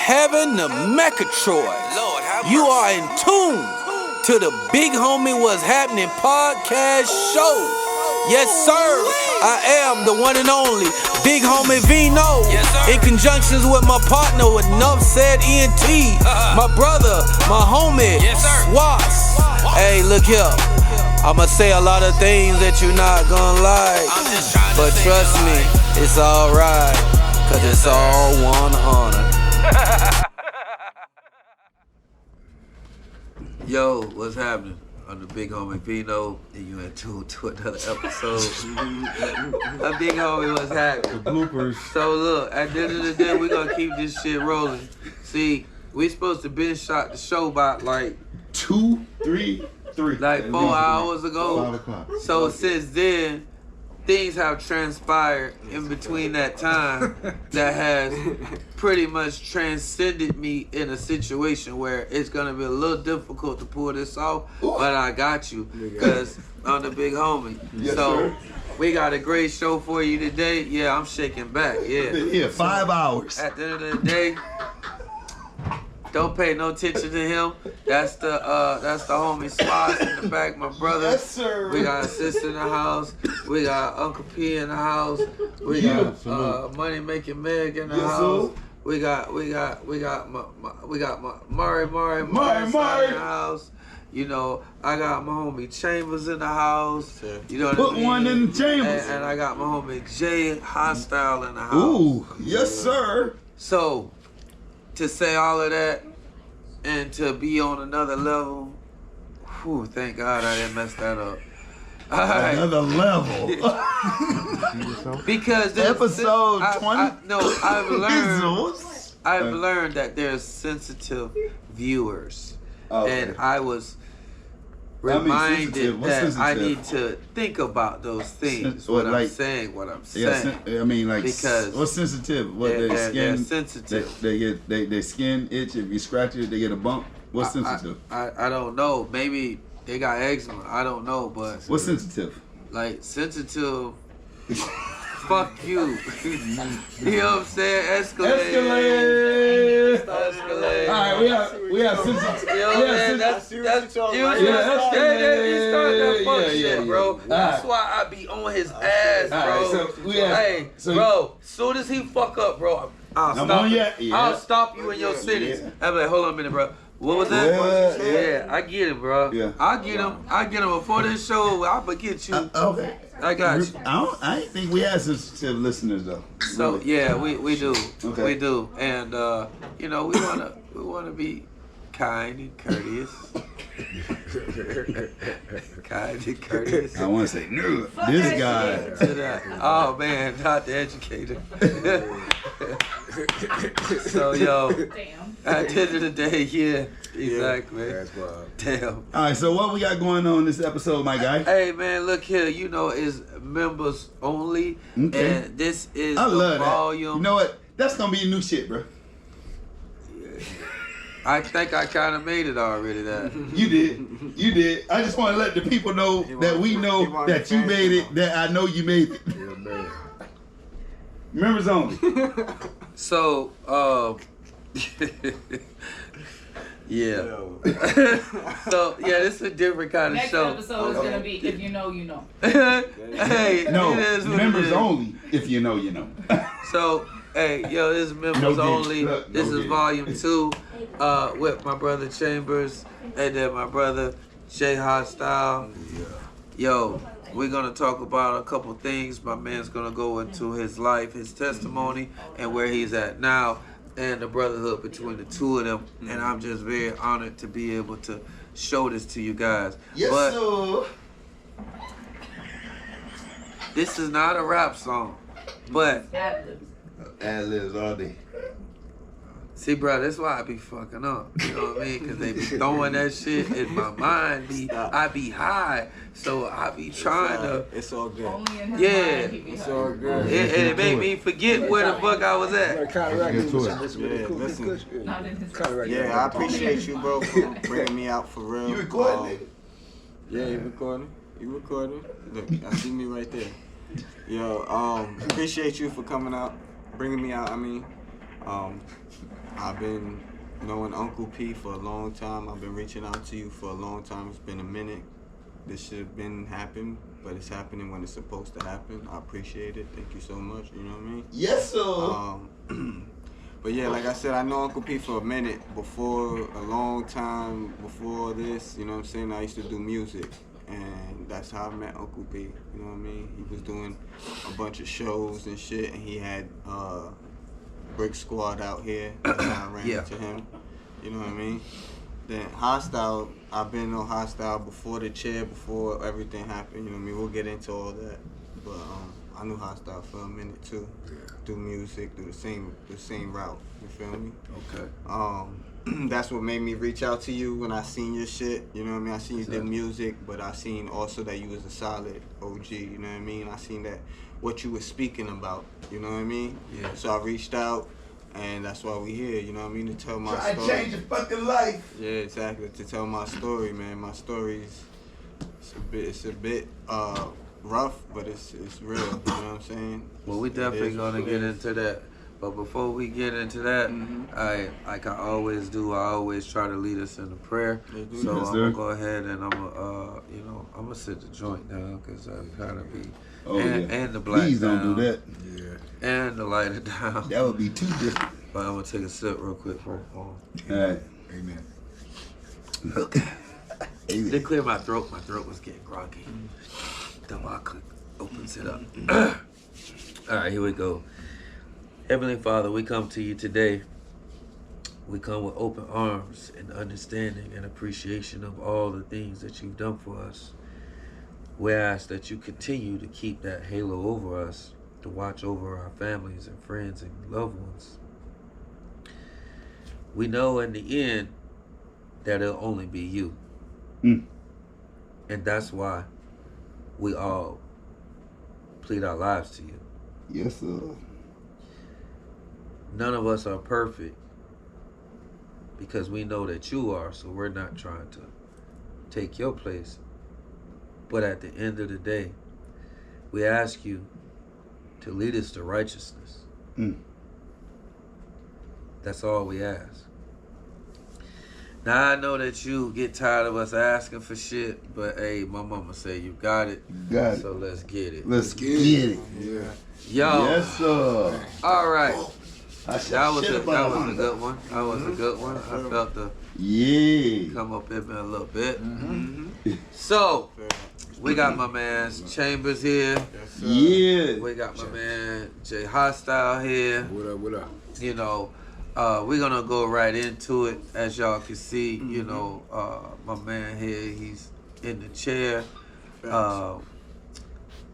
heaven to Mechatroid. You are in tune to the Big Homie What's Happening podcast show. Yes, sir. I am the one and only Big Homie Vino. In conjunction with my partner with Enough Said ENT. My brother, my homie, Swas. Hey, look here. I'ma say a lot of things that you're not gonna like. But trust me, it's alright. Cause it's all 100. Yo, what's happening? I'm the Big Homie Vino, and you in tune to another episode. A Big Homie, what's happening? The bloopers. So look, at the end of the day, we're gonna keep this shit rolling. See, we supposed to been shot the show by like 2, 3. Like 4 hours ago. 5 o'clock. So since then, things have transpired in between that time that has pretty much transcended me in a situation where it's gonna be a little difficult to pull this off, but I got you, cause I'm the Big Homie. Yes, so sir. we got a great show for you today. Yeah, I'm shaking back. Yeah, 5 hours. At the end of the day, don't pay no attention to him. That's the homie Swas in the back, my brother. Yes, sir. We got a sister in the house. We got Uncle P in the house. We got Money Making Meg in the house. Sir. We got Mari in the house. You know, I got my homie Chambers in the house. You know what I mean? Put one in the Chambers. And I got my homie J Hostile in the house. Ooh, yes, sir. So, to say all of that and to be on another level, whew, thank God I didn't mess that up. All right. Another level. Because this Episode 20. I've learned that there's sensitive viewers. Okay. And I was reminded that I need to think about those things when I'm saying what I'm saying. I mean, like, because what's sensitive? What they're sensitive. Their skin itch. If you scratch it, they get a bump. What's sensitive? I don't know. Maybe they got eczema. I don't know, but what's sensitive? Like sensitive. Fuck you. You know what I'm saying? Escalade. Alright, we have sensitive. Yo, man, that's you start that fuck shit, bro. That's why I be on his ass, bro. Bro, soon as he fuck up, bro, I'll stop you in your sentence. I'm like, hold on a minute, bro. What was that? Yeah, I get him, bro. Yeah. I get him before this show. I'll forget you. Okay. I got you. I didn't think we had sensitive listeners though. So really. yeah, we do. Okay. We do. And you know, we wanna be kind and courteous. Kind and courteous. I wanna say no. This guy. To that. Oh man, not the educator. So yo, at the end of the day, yeah, exactly. Yeah, that's wild. Damn. Alright, so what we got going on this episode, my guy? Hey man, look here, you know, it's members only. Okay. And this is I love volume. that. You know what? That's gonna be new shit, bro. I think I kind of made it already. That you did. I just want to let the people know that we know that you made it. That I know you made it. Yeah, man. Members only. So, yeah. So yeah, this is a different kind of Next show. episode is gonna be if you know, you know. Hey, No, it is what members it is. only. If you know, you know. So, hey, yo, this is members No only. games. This No is games. volume 2, with my brother Chambers and then my brother J Hostile. Yo, we're gonna talk about a couple things. My man's gonna go into his life, his testimony, and where he's at now, and the brotherhood between the two of them. And I'm just very honored to be able to show this to you guys. Yes, but sir. this is not a rap song, but Ad-libs all day. see, bro, that's why I be fucking up. You know what I mean? Because they be throwing that shit in my mind. I be high, so I be trying to. It's all good. Only in his Yeah. mind he be It's high. all good. It made me forget where the fuck I was at. Not in his mind. Yeah, I appreciate you, bro, for bringing me out for real. You recording it? Yeah, you recording? You recording? Look, I see me right there. Yo, appreciate you for coming out, bringing me out. I mean, I've been knowing Uncle P for a long time. I've been reaching out to you for a long time. It's been a minute. This should have been happening, but it's happening when it's supposed to happen. I appreciate it. Thank you so much. You know what I mean? Yes, sir. But yeah, like I said, I know Uncle P for a minute, a long time before this, you know what I'm saying? I used to do music, and that's how I met Uncle P, you know what I mean? He was doing a bunch of shows and shit, and he had Brick Squad out here. That's how I ran into him, you know what I mean? Then Hostile, I've been on Hostile before the chair, before everything happened, you know what I mean? We'll get into all that, but I knew Hostile for a minute too. Do music, do the same route. You feel me? Okay. That's what made me reach out to you when I seen your shit. You know what I mean? I seen you did music, but I seen also that you was a solid OG. You know what I mean? I seen that what you was speaking about. You know what I mean? Yeah. So I reached out, and that's why we here. You know what I mean? To tell my Try story. to change your fucking life. Yeah, exactly. To tell my story, man. My story's it's a bit rough, but it's real. You know what I'm saying? Well, we definitely gonna get into that. But before we get into that, I like I always do. I always try to lead us in a prayer. So Yes, I'm sir. gonna go ahead and I'm gonna, I'm gonna sit the joint down because I'm kind of be and the black Please don't down, do that. and the lighter down. That would be too different. But I'm gonna take a sip real quick for All right. Amen. Look. to clear my throat. My throat was getting groggy. The vodka opens it up. All right, here we go. Heavenly Father, we come to you today. We come with open arms and understanding and appreciation of all the things that you've done for us. We ask that you continue to keep that halo over us, to watch over our families and friends and loved ones. We know in the end that it'll only be you. And that's why we all plead our lives to you. Yes, sir. None of us are perfect because we know that you are, so we're not trying to take your place. But at the end of the day, we ask you to lead us to righteousness. That's all we ask. Now, I know that you get tired of us asking for shit, but hey, my mama say you got it. Got it. So let's get it. Let's get it. Yeah. Yo. Yes, sir. All right. That was a good one. That was a good one. I felt the come up in me a little bit. So, we got my man Chambers here. Yeah. We got my man J Hostile here. What up? You know, we're gonna go right into it. As y'all can see, you know, my man here, he's in the chair.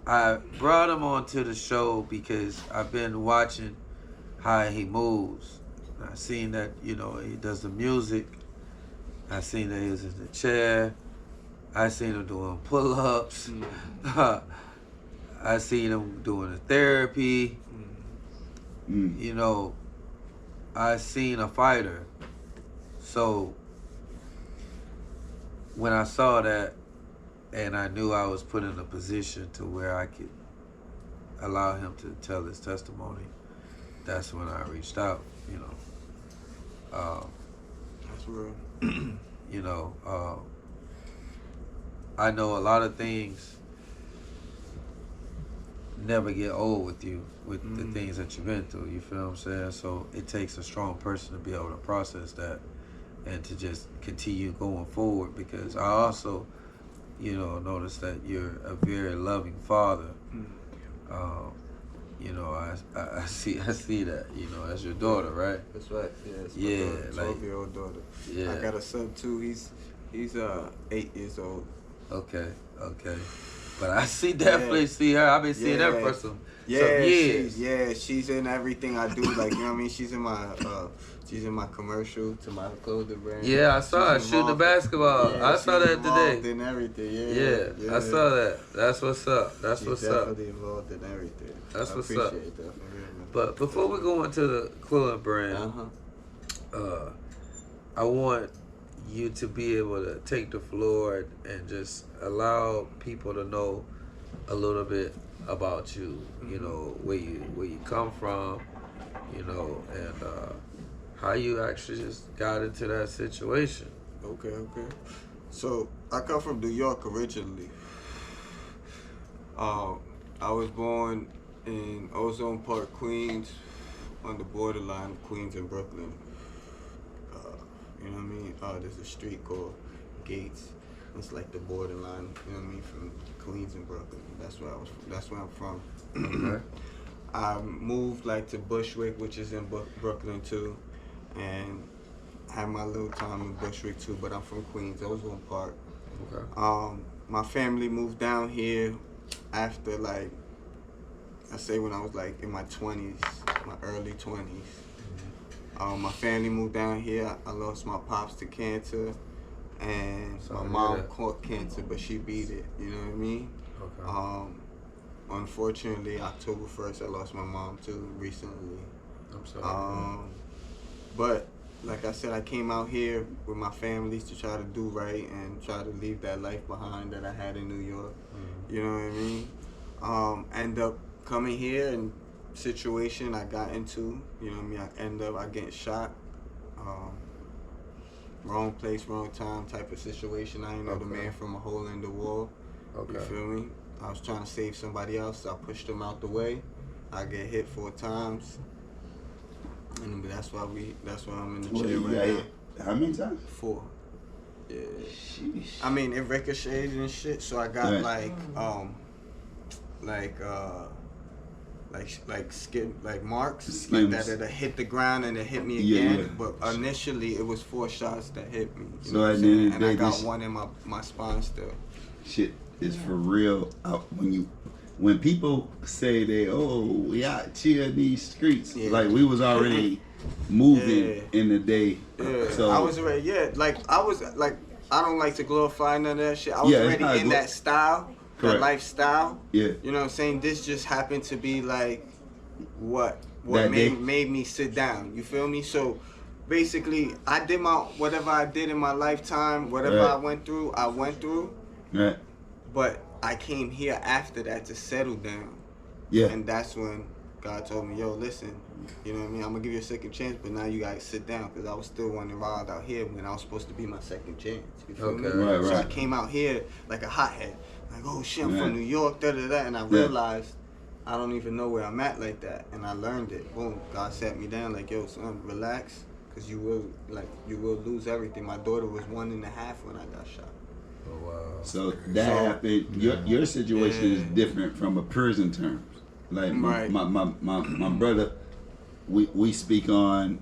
I brought him onto the show because I've been watching how he moves. I seen that, you know, he does the music. I seen that he was in the chair. I seen him doing pull-ups. I seen him doing the therapy. You know, I seen a fighter. So when I saw that, and I knew I was put in a position to where I could allow him to tell his testimony, that's when I reached out, you know. That's real. You know, I know a lot of things never get old with you, with the things that you've been through, you feel what I'm saying? So it takes a strong person to be able to process that and to just continue going forward, because I also, you know, notice that you're a very loving father. You know, I see that, you know, as your daughter, right? That's right. Yeah, it's my 12-year-old daughter. Yeah. I got a son too. He's 8 years old. Okay. But I definitely see her. I've been seeing her for some years. She's in everything I do. Like, you know what I mean? She's in my commercial to my clothing brand. Yeah, I saw her shooting the basketball. Yeah, I saw that today. In everything. Yeah, I saw that. That's what's up. She's definitely involved in everything. That's what's up. I appreciate that. But before we go into the clothing brand, I want you to be able to take the floor and just allow people to know a little bit about you. You know, where you come from, you know, and how you actually just got into that situation. Okay. So I come from New York originally. I was born in Ozone Park, Queens, on the borderline of Queens and Brooklyn. You know what I mean? There's a street called Gates. It's like the borderline, you know what I mean, from Queens and Brooklyn. That's where I'm from. Okay. I moved like to Bushwick, which is in Brooklyn too, and had my little time in Bushwick too. But I'm from Queens, Ozone Park. Okay. My family moved down here after, like, I say when I was like in my 20s, my early 20s. My family moved down here. I lost my pops to cancer, and my mom caught cancer, but she beat it. You know what I mean? Okay. Unfortunately, October 1st, I lost my mom too recently. I'm sorry. But like I said, I came out here with my families to try to do right and try to leave that life behind that I had in New York. You know what I mean? End up coming here and situation I got into, you know what I mean? I getting shot. Wrong place, wrong time type of situation. I didn't know the man from a hole in the wall. Okay. You feel me? I was trying to save somebody else. I pushed them out the way. I get hit 4 times. And that's why I'm in the chair right now. How many times? 4. Yeah. Sheesh. I mean, it ricocheted and shit, so I got like marks, Skims. like that it'll hit the ground and it hit me again. But initially, it was 4 shots that hit me. You know what I'm saying? And I got one in my spine still. Shit is for real. When people say we out here in these streets, like we was already moving in the day. Yeah. So I was already I don't like to glorify none of that shit. I was already in that style. That lifestyle, you know what I'm saying? This just happened to be like what made me sit down. You feel me? So basically, I did whatever I did in my lifetime, whatever I went through. Right. But I came here after that to settle down. Yeah. And that's when God told me, yo, listen, you know what I mean? I'm gonna give you a second chance, but now you gotta sit down, because I was still running wild out here when I was supposed to be my second chance. You feel me? Right. So I came out here like a hothead. Like, oh shit, I'm from New York, and I realized I don't even know where I'm at like that, and I learned it. Boom, God sat me down like, yo, son, relax, because you will lose everything. My daughter was 1.5 when I got shot. Oh wow. So that happened. Your situation is different from a prison terms. Like my brother, we speak on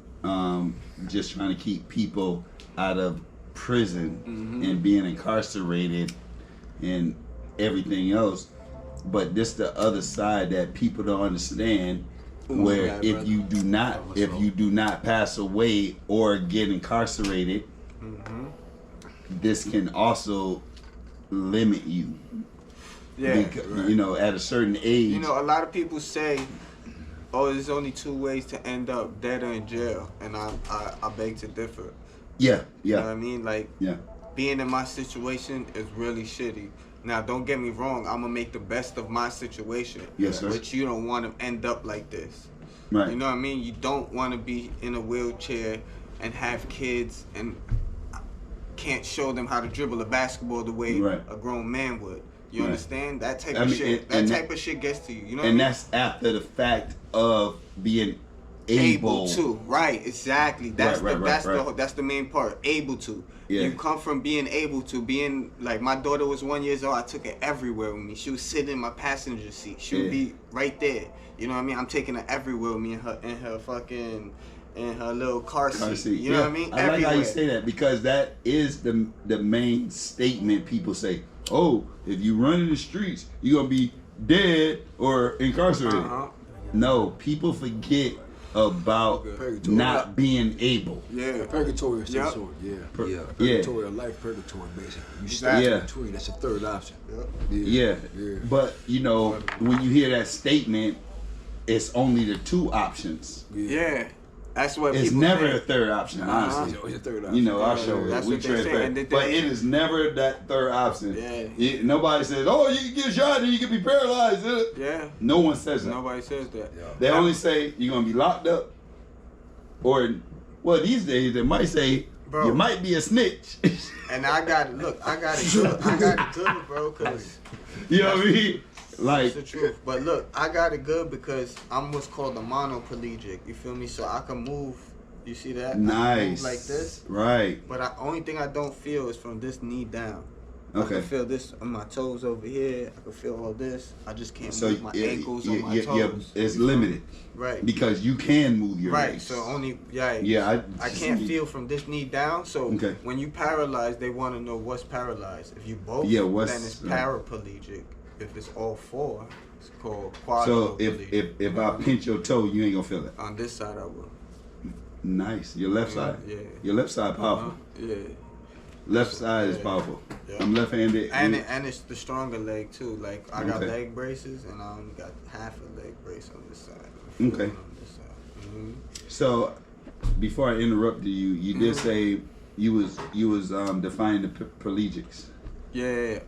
just trying to keep people out of prison and being incarcerated and everything else, but this the other side that people don't understand, where if you do not pass away or get incarcerated, this can also limit you. Because, you know, at a certain age. You know, a lot of people say, oh, there's only 2 ways to end up, dead or in jail, and I beg to differ. Yeah. You know what I mean? Like, being in my situation is really shitty. Now, don't get me wrong, I'm gonna make the best of my situation. Yes, sir. But you don't want to end up like this. Right. You know what I mean? You don't want to be in a wheelchair and have kids and can't show them how to dribble a basketball the way a grown man would. You understand? That type of shit. That type of shit gets to you. You know what I mean? And that's after the fact of being able to. Right, exactly. That's the main part. Able to. Yeah. You come from being able to, being like, my daughter was 1 year old. I took her everywhere with me. She was sitting in my passenger seat. She would be right there. You know what I mean? I'm taking her everywhere with me in her little car seat. You know what I mean? I like how you say that, because that is the main statement people say. Oh, if you run in the streets, you're gonna be dead or incarcerated. No, people forget about not being able. Yeah, purgatory of some sort. Purgatory or life purgatory, basically. You stay in between. That's the third option. Yeah. But you know, when you hear that statement, it's only the 2 options. Yeah. That's what it's people never say. a third option, honestly. It's always a third option. You know, our show, That's we what they say. transparent. But it is never that third option. Yeah. Nobody says, oh, you can get shot and you can be paralyzed. Yeah. No one says that. Nobody says that. Yeah. They only say you're going to be locked up. Or, well, these days they might say, Bro. you might be a snitch. And I got it good. I got it good, bro, because You know what I mean? Like, that's the truth. But look, I got it good because I'm what's called a monoplegic. You feel me? So I can move. You see that? I can nice. move like this. Right. But the only thing I don't feel is from this knee down. I Okay. can feel this on my toes over here. I can feel all this. I just can't So move my ankles or my toes. it's limited. Right. Because you can move your Right. legs. So only Yeah, I can't feel from this knee down. So Okay. when you paralyzed, they want to know what's paralyzed. If you both, Yeah, then it's paraplegic. If it's all four, it's called So quadriplegic. if I pinch your toe, you ain't gonna feel it. On this side, I will. Nice. Your left side. Yeah. Your left side powerful. Yeah. Left side is powerful. Yeah. I'm left-handed. And it's the stronger leg too. Like I got Okay. leg braces, and I only got half a leg brace on this side. Okay. On this side. Mhm. So, before I interrupted you, you did say you was defining the paraplegics. Yeah.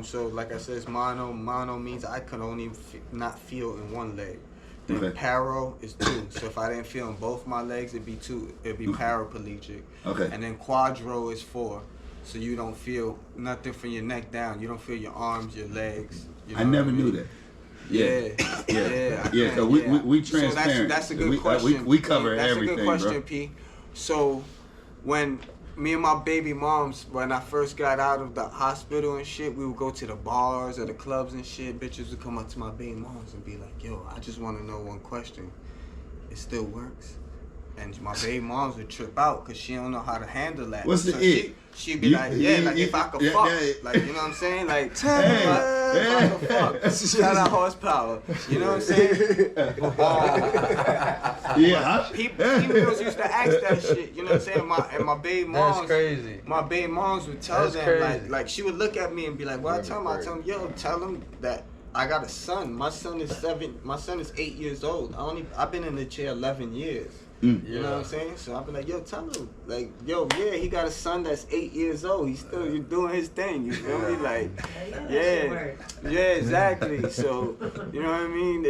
So like I said, it's mono. Mono means I could only not feel in one leg. Then Okay. paro is two. So if I didn't feel in both my legs, it'd be two. It'd be paraplegic. Okay. And then quadro is four. So you don't feel nothing from your neck down. You don't feel your arms, your legs. You know I never what knew mean? that. Yeah. Yeah. So we transparent. So that's a good question. We cover That's everything, a good question, bro. P. So when me and my baby moms, when I first got out of the hospital and shit, we would go to the bars or the clubs and shit. Bitches would come up to my baby moms and be like, yo, I just want to know one question. It still works? And my baby moms would trip out because she don't know how to handle that. What's the so it? She'd be like, yeah, like if I could fuck. Like, you know what I'm saying? Like, if I could fuck. Shout out horsepower. You know what I'm saying? Yeah. Females used to ask that shit. You know what I'm saying? My baby moms. That's crazy. My baby moms would tell That's them crazy. like she would look at me and be like, "Well, I tell them, yo, tell them that I got a son. My son is 7. My son is 8 years old. I've been in the chair 11 years. You know what I'm saying? So I'll be like, yo, tell him, like, yo, yeah, he got a son that's 8 years old. He's still doing his thing. You feel me? Like, yeah, exactly. So you know what I mean?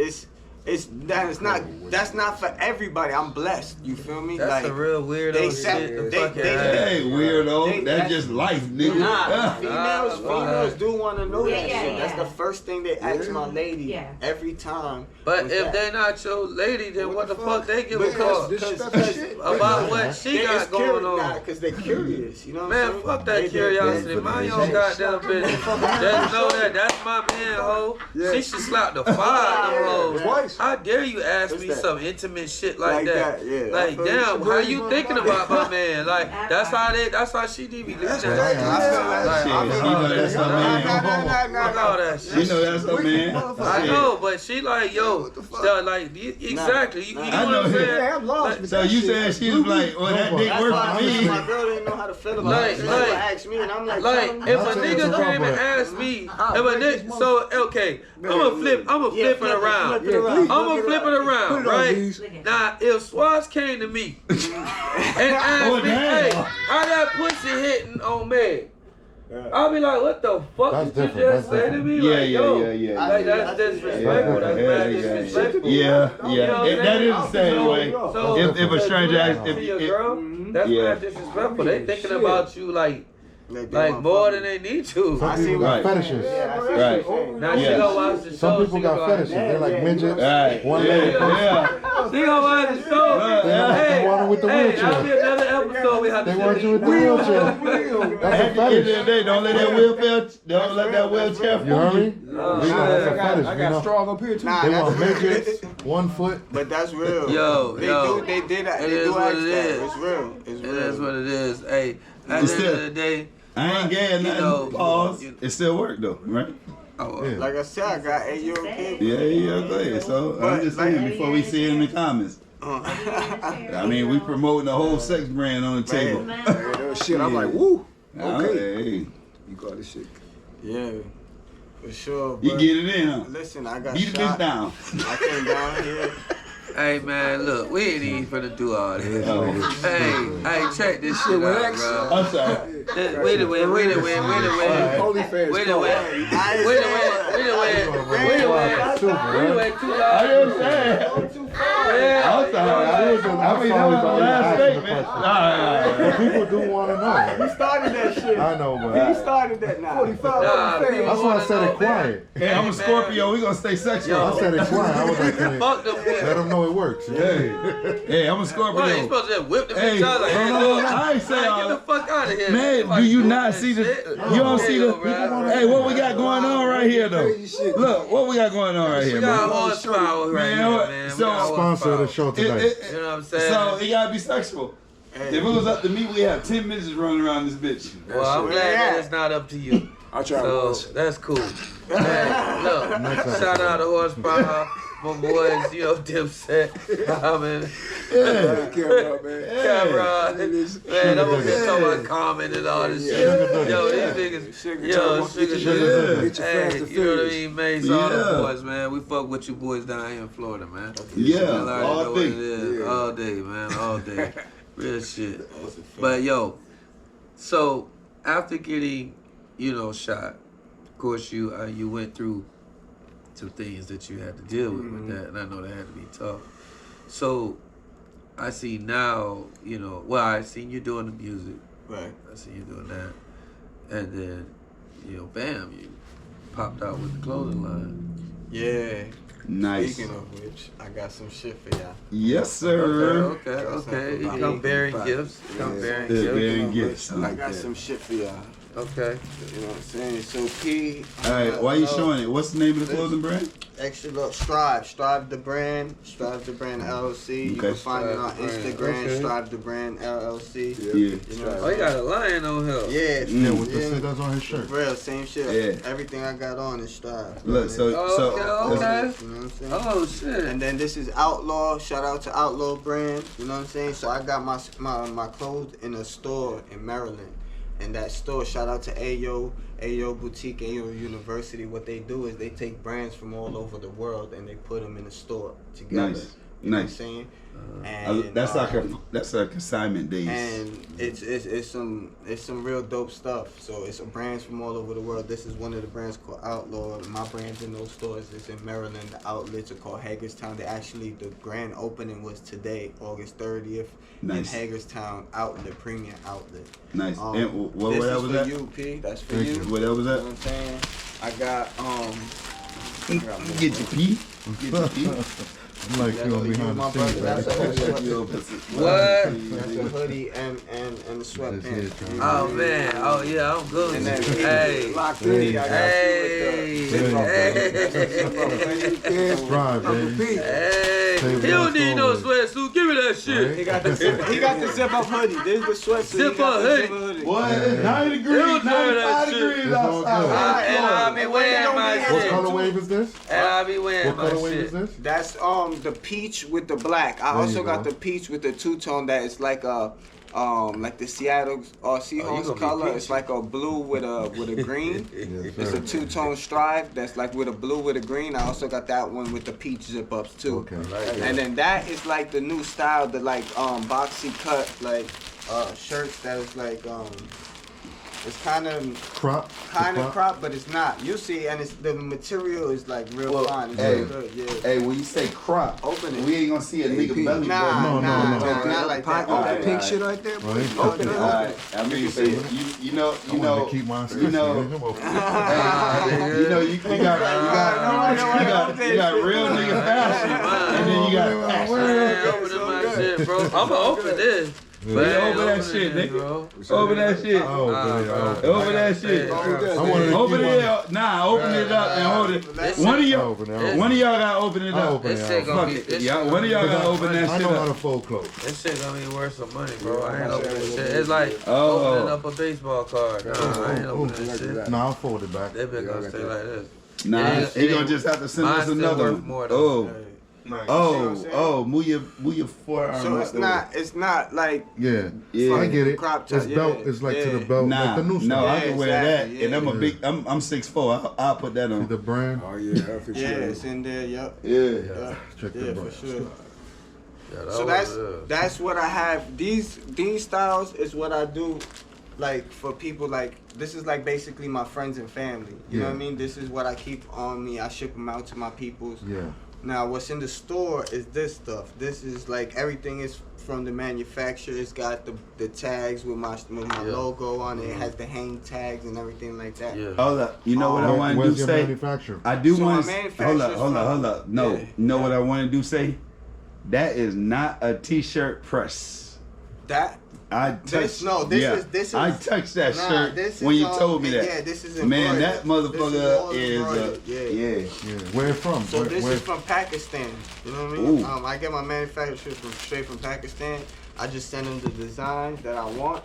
That's not for everybody. I'm blessed. You feel me? That's like a real weirdo they shit. said- to fucking Hey, weirdo. That's just life, nigga. Nah, females do want to know that Yeah, shit. yeah. That's the first thing they ask my lady every time. But was if that. they're not your lady, then what the fuck they give a Because- fuck because- about what she got going on? Because they're curious, you know what I'm Man, saying? fuck that They- curiosity. Mind your goddamn business. Just know that that's my man, ho. She should slap the fire out of them hoes. How dare you ask What's me that? some intimate shit like Like that? that, yeah. Like, damn, how you thinking about my man? Like, that's how she need be looking at I feel it. like- Shit, I you feel know like- that's her man. Fuck all that shit. You know that's her man. I know, but she like, yo, exactly. You know I what know. I'm saying? Yeah, I'm lost. Like, So you said she was like, well, that dick That's worked why for me. my girl didn't know how to feel about Like- it. She like- would ask me, and I'm like, Like, tell if them- a I'll tell you nigga what's came wrong, and but- asked me, so okay, I'ma flip Yeah, it around. flip it around. I'ma flip it around, Put it on, right? G's. Now, if Swaz came to me and asked me, damn. hey, how that pussy hitting on Meg? I'll be like, what the fuck That's did you different, just that's say to me? Yeah, Like, yeah, yo, yeah. like that's disrespectful. That's mad disrespectful. Yeah. You know what I'm That is the saying? same way. So, If a stranger asks, to your girl, that's Yeah. mad disrespectful. They thinking about you like they want more fuck than they need to. Some people Right. got fetishes. Yeah, I see Right. what you're saying. Now she Yeah. gonna watch the show. Some people she got gonna fetishes. They're like midgets. Right. One Yeah. leg. Yeah. She gonna watch the show. Yeah. Hey, The one with the hey, wheelchair. that'll be another episode we have to They want you with the delete. wheelchair. That's a At the end of the fetish. day, don't let that wheelchair You heard fool me? you. That's a fetish. I You got know? straws up here too. Nah, They that's want real. midgets, 1 foot. But that's real. Yo, They did that. It They is do what ask it that. is. It's real. It's It real. is what it is. Hey, at It's the end of still- the day, I ain't getting You nothing. know, Pause. you- It still worked though, right? oh, Yeah. Like I said, I got 8-year-old kids. Yeah, go ahead. So I'm just saying before we see it in the comments. I mean, we promoting the whole sex brand on the table. Shit, I'm like, woo. Okay. You got this shit. Yeah, for sure. You But get it in, huh? listen, I got Beat the bitch shot. down. I came down here Hey man, look, we ain't even finna do all this. Hey, check this shit out, bro. I'm sorry. Wait a minute. We done went too long. I understand. I'm sorry. I mean, that was the last statement. All right. People do want to know. He started that shit. I know, but He started that now. 45 that's why I said it quiet. Hey, I'm a Scorpio. We gonna stay sexual. I said it quiet. I was like, Fuck them. let them know it works. Hey, I'm a Scorpio. Bro, you supposed to just whip the Hey, bitch out like, no, hey, no, look, I ain't say man, all get the that. fuck out of here. Man, Like, do you doing not that see the? shit. You don't see the? Bro. Hey, what we got going on right here though? Look, what we got going on right here, We got man? horsepower right Man, here, what- man. so- We got Sponsor of the show It- tonight. it- You know what I'm saying? So it gotta be sexual. If it was up to me, we have 10 minutes running around this bitch. Well, I'm glad that it's not up to you. I try So once. that's cool. Man, look, shout out to Horsepower, my boys, you know, Dipset, man. Camera, man. Camera, man, I'm gonna get talking about Common and all this shit. Yo, these niggas, Sugar, Get your fans hey, to you know what I finish. mean, Mace, all the boys, man. We fuck with you boys down here in Florida, man. Yeah, Y'all already know all what it day. is. All day, man, all day. Real shit. But yo, so after getting, you know, shot, of course you went through some things that you had to deal with that, and I know that had to be tough. So I see now, you know, well, I seen you doing the music. Right. I seen you doing that. And then, you know, bam, you popped out with the clothing line. Yeah. Nice. Speaking of which, I got some shit for y'all. Yes, sir. Okay. You come bearing gifts. You come bearing Yeah, gifts. bearing gifts. I got some shit for y'all. Okay. You know what I'm saying? So P. All right, why you showing it? What's the name of the clothing brand? Extra look, Strive the brand LLC. You Okay. can find it on Strive the brand, Instagram, okay. Strive the brand LLC. Yeah. You know what Oh, you got a lion on here. Yeah, Yeah, with the shit that's on his shirt. For real, same shit. Yeah. Everything I got on is Strive. Look, so Okay. You know what I'm saying? Oh, shit. And then this is Outlaw. Shout out to Outlaw brand. You know what I'm saying? So I got my clothes in a store in Maryland. And that store, shout out to Ayo Boutique, Ayo University. What they do is they take brands from all over the world and they put them in a store together. Nice. You know what I'm Nice. saying? And That's like assignment days. and it's some real dope stuff. So it's brands from all over the world. This is one of the brands called Outlaw. My brand's in those stores. It's in Maryland. The outlets are called Hagerstown. The grand opening was today, August 30th, Nice. in Hagerstown Outlet, Premium Outlet. Nice. And what this that is was for at? you, P. That's for Thank you. you. Where that was You know at? what I'm saying? I got Get your pee. Get your pee. I'm like, you know, behind the scenes. That's a hoodie. What? That's a hoodie and the sweatpants. Oh, man. Oh, yeah, I'm good. And then Hey. locked hoodie, I got Hey. Strive, baby. Hey. He don't need no sweatsuit. Give me that shit. He got the zip up hoodie. This is the sweatsuit. Zip up hoodie. Boy, it's 90 degrees, Don't do that 95 shit. degrees It's all outside. And I'll be wearing my What shit. color wave is this? And I'll be wearing What my color wave shit. is this? That's the peach with the black. I There also you got go. the peach with the two-tone that is like a like the Seattle Seahawks gonna be color. peachy. It's like a blue with a green. Yes, It's sir. a two-tone stripe that's like with a blue with a green. I also got that one with the peach zip-ups too. Okay. And then that is like the new style, the like boxy cut like shirts that is like it's kind of Crop. crop, but it's not. You see, and it's the material is like real fine. It's hey, real good. Yeah. Hey, when you say crop, Open it. we ain't gonna see a nigga belly Nah, No, nah, no. not like that. Alright, Open Pink it. shit right there, bro. Right. Open it. Alright, I mean, say, you know, I want to keep mine you know, Come on. you got real nigga fashion, and then you got fashion. Man, opening my shit, bro. I'm gonna open this. Man, over that shit, nigga. Over that shit. Oh, okay. Over that shit. I wanted to Open keep it mine. up. Nah, open it up and hold it. One of y'all, Open it. one of y'all gotta open it I'll up. open it. This shit gonna Fuck be. it. This Yeah, shit one of y'all gonna gotta open that I shit know how to up. fold clothes. This shit gonna be worth some money, bro. I ain't opening this shit. It's like Oh. opening up a baseball card. Nah, I ain't opening this shit. No, I'll fold it back. That bitch gonna stay like this. Nah, It he ain't- gonna just have to send mine's us still another worth one. more though. Move your forearm. So it's not like Yeah. Yeah. I get it. Crop top, It's belt. yeah, It's like to yeah. the belt. Nah, Like the new no, stuff. I can wear exactly, that, and I'm a yeah. big. I'm 6'4". I'll put that See on. the brand. Oh yeah, for yeah, sure. it's in there. Yep. Yeah. Check Yeah, the for brand. sure. So that's what I have. These styles is what I do, like for people like this is like basically my friends and family. You know what I mean? This is what I keep on me. I ship them out to my peoples. Yeah. Now what's in the store is this stuff. This is like everything is from the manufacturer. It's got the tags with my logo on it. It has the hang tags and everything like that. Yeah. Hold up. You know what I want to do? Where's your Say manufacturer? I do So want my to. manufacturer's Hold up. No, Yeah. you know what I want to do? Say that is not a t-shirt press. That I touched. This is I touched that shirt this when is you all- told me that. Yeah, this is Man, that embroidered. This all motherfucker is embroidered, yeah. Where it from? So this where, is from Pakistan. You know what I mean? Ooh. I get my manufacturer straight from Pakistan. I just send him the designs that I want,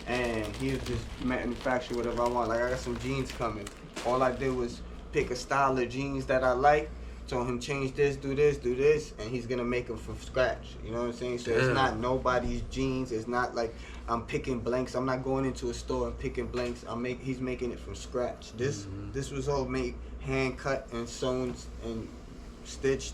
and he'll just manufacture whatever I want. Like I got some jeans coming. All I did was pick a style of jeans that I like. Told him change this, do this, and he's gonna make them from scratch. You know what I'm saying? So it's not nobody's jeans. It's not like I'm picking blanks. I'm not going into a store and picking blanks. He's making it from scratch. This was all made hand cut and sewn and stitched.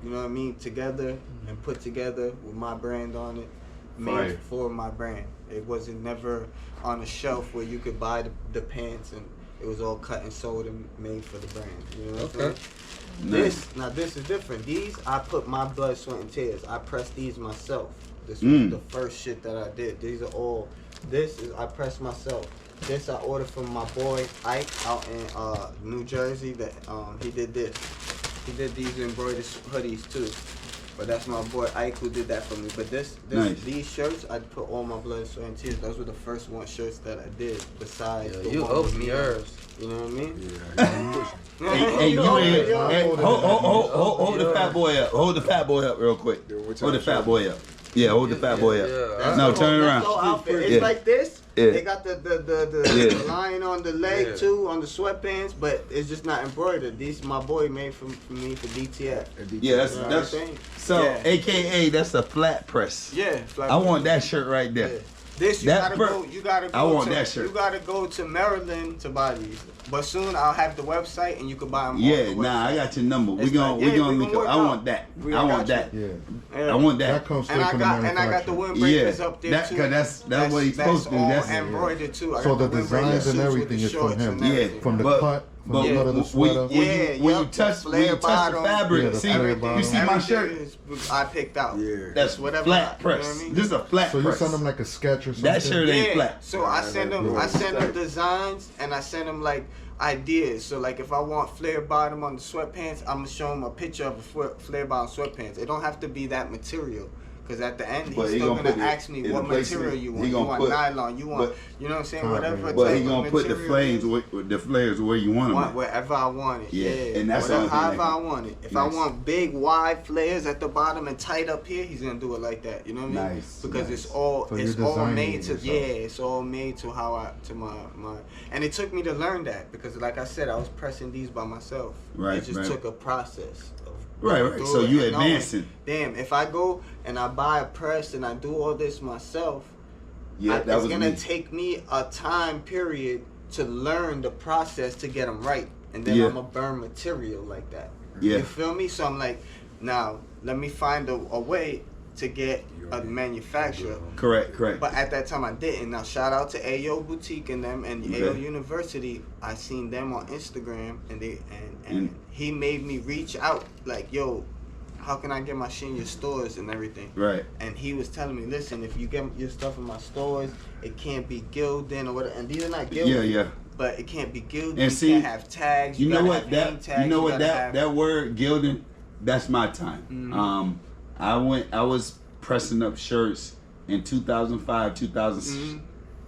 You know what I mean? Together and put together with my brand on it. Made for my brand. It wasn't never on a shelf where you could buy the pants and it was all cut and sewed and made for the brand. You know what I'm saying? This is different. These I put my blood, sweat, and tears. I pressed these myself. This was the first shit that I did. These are all. This is I pressed myself. This I ordered from my boy Ike out in New Jersey. That he did this. He did these embroidered hoodies too. But that's my boy Ike who did that for me. But these shirts, I put all my blood, sweat, and tears. Those were the first shirts that I did. Besides the you one open with me. yours. You know what I mean? Hey, hold the fat boy up. Hold the fat boy up real quick. Hold the fat boy up. Yeah, hold the fat boy up. Yeah. No, turn around. That's the whole outfit. It's like this. Yeah. They got the line on the leg too, on the sweatpants, but it's just not embroidered. These my boy made for me for DTF. Yeah, You know what I'm that's saying? so. Yeah. AKA that's a flat press. Yeah, I want that shirt right there. Yeah. This you gotta go. I want that shirt. You gotta go to Maryland to buy these. But soon I'll have the website and you can buy them. Yeah, I got your number. We gonna link up. I want that. I want that. Yeah. I want that. That comes straight And from the I got the windbreakers up there too. Cause that's what he's supposed to do. That's all embroidered too. I So got the designs and everything is from him. From the cut, from the cut of the sweater. When you touch the fabric, see you see my shirt. I picked out. Yeah. That's whatever. flat You know press. what I mean? This is a flat So press. you send them like a sketch or something? That shirt ain't flat. So I send them designs and I send them like ideas. So like if I want flare bottom on the sweatpants, I'm gonna show them a picture of a flare bottom sweatpants. It don't have to be that material. Because at the end, he's still going to ask me what material you want. You want nylon, you want, you know what I'm saying, whatever. But he's going to put the flames with the flares where you want them. Wherever I want it. Yeah. And that's however I want it. If I want big, wide flares at the bottom and tight up here, he's going to do it like that. You know what I mean? Nice. Because it's all made to, it's all made to my, and it took me to learn that. Because like I said, I was pressing these by myself. Right, It just took a process. Right. So you advancing. Damn, if I go and I buy a press and I do all this myself, it's gonna take me a time period to learn the process to get them right, and then I'm gonna burn material like that. Yeah. You feel me? So I'm like, now let me find a way to get a manufacturer. Correct. But at that time I didn't. Now shout out to Ayo Boutique and them and Ayo University. I seen them on Instagram and he made me reach out like, yo, how can I get my shit in your stores and everything? Right. And he was telling me, listen, if you get your stuff in my stores, it can't be gilded or whatever. And these are not gilded. Yeah. But it can't be gilded. And you can't have tags. You know what that that word gilding, that's my time. Mm-hmm. I was pressing up shirts in 2005, 2006,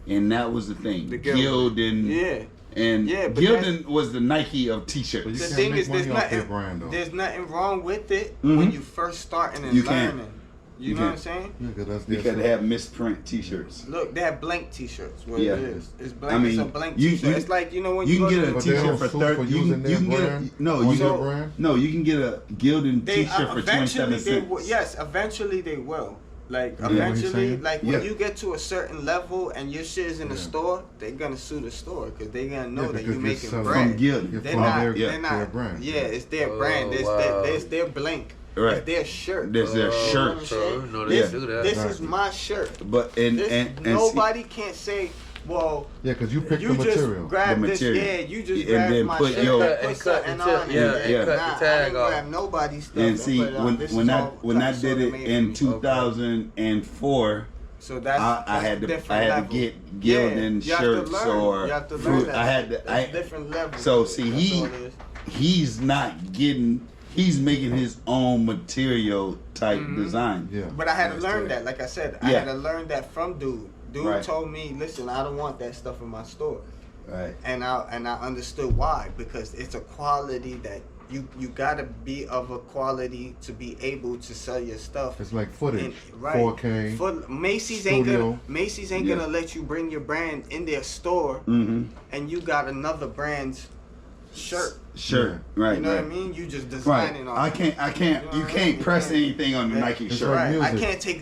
and that was the thing. The gilding. Yeah. And gilding was the Nike of t-shirts. But The thing is, there's nothing wrong with it when you first starting and learning. You know what I'm saying? Yeah, because they have misprint t-shirts. Look, they have blank t-shirts. What it is. It's blank. I mean, it's a blank t-shirt. It's like, you know, when you you can go get to a t-shirt for 30. You can get a gilded t-shirt for 27 cents. Yes, eventually they will. Like eventually, when you get to a certain level and your shit is in the store, they're gonna sue the store because they're gonna know that you're making bread. They're not. Their brand. Yeah, it's their brand. It's their blank. Right. It's their shirt. That's their shirt. This is my shirt. But nobody can't say, well, yeah, because you picked the just material. grab The this, material. you just And grab then my put shirt your- and put something on cut the tag I off. grab nobody's stuff. And see, put it on. This is when I all did it made in for me. 2004, So that's I had to different level. get Gildan you have to shirts learn. or You have to learn fruit. that. I had to. That's different levels. So to see, it. That's all it is. he's not getting. He's making his own material type design. Yeah. But I had to learn that. Like I said, I had to learn that from dude. Dude told me, listen, I don't want that stuff in my store. Right. And I understood why, because it's a quality that you gotta be of a quality to be able to sell your stuff. It's like footage, And- right. 4K. Macy's studio. ain't gonna let you bring your brand in their store, and you got another brand's shirt. Right. You know what I mean? You just designing on. I can't. You can't press anything on the Nike It's shirt. like Right. I music. can't take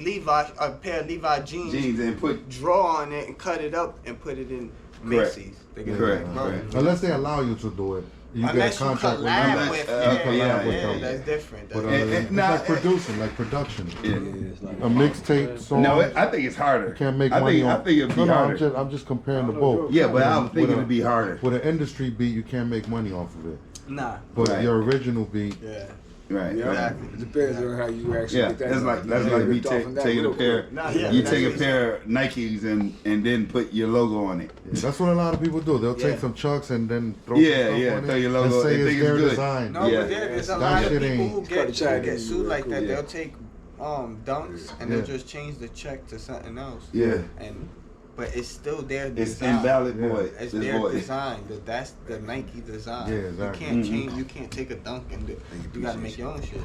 a pair of Levi jeans And put. draw on it and cut it up and put it in Macy's. They're gonna Correct. be like, Correct. Unless they allow you to do it. You Unless get a you contract with collab them. with, collab with yeah, them. that's different. But That's it's like producing, like production. Yeah. A mixtape song. No, I think it's harder. You can't make I money think, on. I think it'd be no, harder. I'm just comparing the both. Yeah, but I'm With thinking a- it'd be harder. With an industry beat, you can't make money off of it. nah. But Right. your original beat, Yeah. Right. Exactly. It depends on how you actually Yeah, get that. that's like me taking a pair. Nah, yeah, You that's take a what pair of Nikes and then put your logo on it. yeah, that's what a lot of people do. They'll take Yeah. some chucks and then throw Yeah, some stuff yeah, on throw it your logo. and say They it's think it's their good. design. No, Yeah. but there's a That lot of shit people ain't- who It's gotta get try sued like that. Yeah. They'll take dunks and Yeah. they'll just change the check to something else. Yeah. But it's still their It's design. invalid, Yeah. boy. It's This their boy. design. That's the Nike design. Yeah, exactly. You can't change. You can't take a dunk and do. You gotta make your own shit.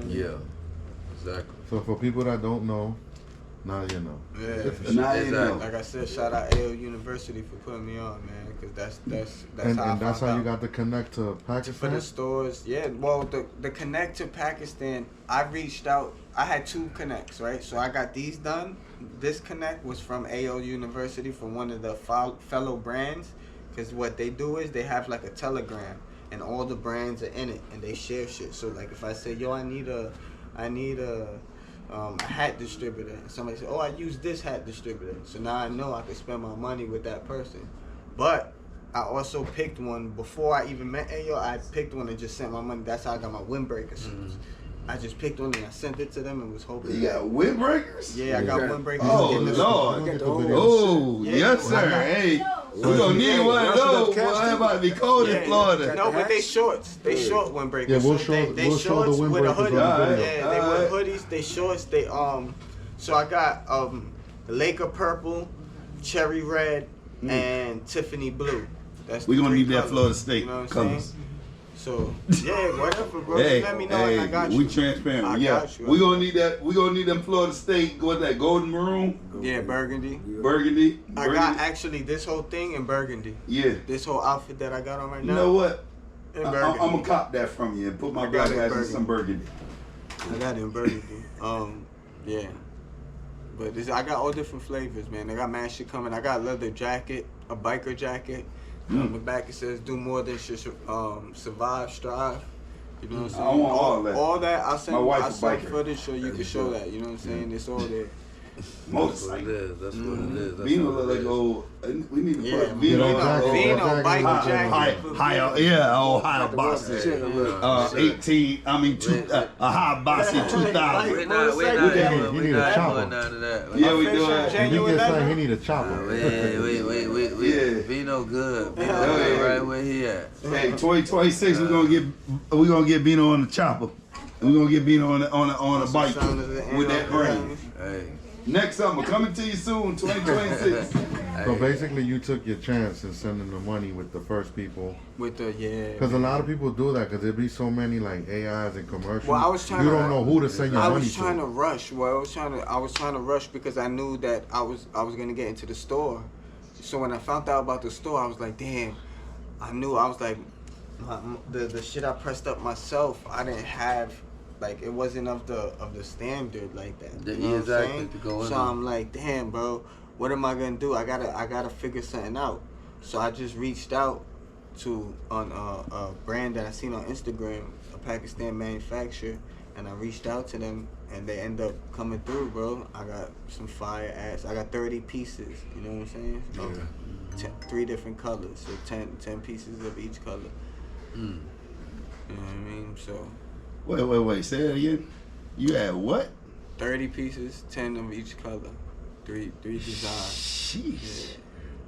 You know? Yeah, exactly. So for people that don't know, now you know. Yeah. Now you know. Like I said, shout out AO University for putting me on, man, because that's And how I that's found how you out. got to connect to For Pakistan. the stores, yeah. Well, the connect to Pakistan, I reached out. I had 2 connects, right? So I got these done. This connect was from AO University from one of the fellow brands, because what they do is they have like a Telegram, and all the brands are in it, and they share shit. So like if I say, yo, I need a hat distributor, and somebody said, oh, I use this hat distributor. So now I know I can spend my money with that person. But I also picked one before I even met AO. I picked one and just sent my money. That's how I got my windbreaker suits. I just picked one and I sent it to them and was hoping. You got windbreakers? Yeah, I got windbreakers. Oh, in the Lord. Get the video. Oh, Yeah. yes, sir. Hey, we gonna need one of those. Boy, it about to be cold in Florida. No, but they shorts. They short windbreakers. Yeah, we'll So show- they we'll show the shorts with a windbreakers hoodie. on the video. Yeah, they Alright. wear hoodies. They shorts. They So I got Laker purple, cherry red, and Tiffany blue. That's We the gonna 3 need that colors, Florida State you know what I'm colors. saying? So yeah, whatever, bro. Hey, Just let me know and I got you. we transparent. I Yeah, got you. we gonna need that. We gonna need them Florida State. What's that? Golden maroon, Yeah, burgundy. burgundy. I got actually this whole thing in burgundy. Yeah. This whole outfit that I got on right You now. know what? In I'm burgundy. gonna cop that from you and put my I got black it in ass in burgundy. some burgundy. I got it in burgundy. Yeah. But I got all different flavors, man. I got mad shit coming. I got a leather jacket, a biker jacket. On the back it says, "Do more than survive, strive." You know what I'm saying? I want all that. All that. I'll send, My wife I'll a send biker. footage so you can show that. You know what I'm saying? It's all there. That's what it Motorcycle. is. That's what it is. That's Vino what look it like is. old. We need to Yeah, put Vino. Vino jacket. Vino biker High- jacket. Ohio bossy. 18. I mean, a high bossy 2000. We're not He doing need a chopper. none of that. Yeah, we Official doing. If he genuine gets something, leather. he need a chopper. Yeah. Vino good. Vino Yeah. good right where he at. Hey, 2026, we're gonna get Vino on the chopper. We're gonna get Vino on a bike with that brand. Hey. Next summer, coming to you soon, 2026. So basically, you took your chance in sending the money with the first people. With the Because a lot of people do that because there be so many like AIs and commercials. Well, I was trying you to- don't know who to send your I money was trying to to. rush. Well, I was trying to rush because I knew that I was gonna get into the store. So when I found out about the store, I was like, damn. I was like, the shit I pressed up myself, I didn't have. Like it wasn't of the standard like that. You know what I'm saying? To go in So there. I'm like, damn, bro, what am I gonna do? I gotta figure something out. So I just reached out to a brand that I seen on Instagram, a Pakistan manufacturer, and I reached out to them, and they end up coming through, bro. I got some fire ass. I got 30 pieces. You know what I'm saying? So 3 different colors, so 10 pieces of each color. You know what I mean? So. Wait. Say that again. You had what? 30 pieces, 10 of each color, 3 designs. Sheesh.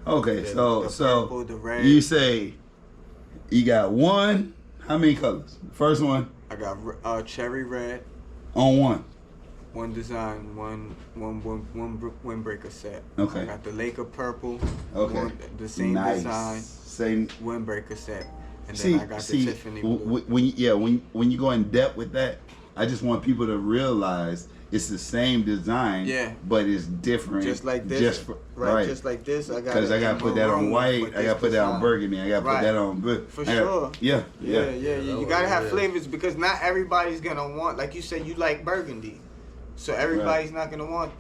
Yeah. Okay, The so purple, the red. you say you got one. How many colors? First one. I got cherry red. On one. One design, one windbreaker set. Okay. I got the Laker purple. Okay. The same nice. design. Same Windbreaker set. And then I got the Tiffany blue. When you go in depth with that, I just want people to realize it's the same design, but it's different. Just like this, right? Just like this, I got. Because I got to put that on white. I got to put that on burgundy. I got to put that on blue. For sure. Yeah. You gotta have flavors because not everybody's gonna want. Like you said, you like burgundy, so everybody's not gonna want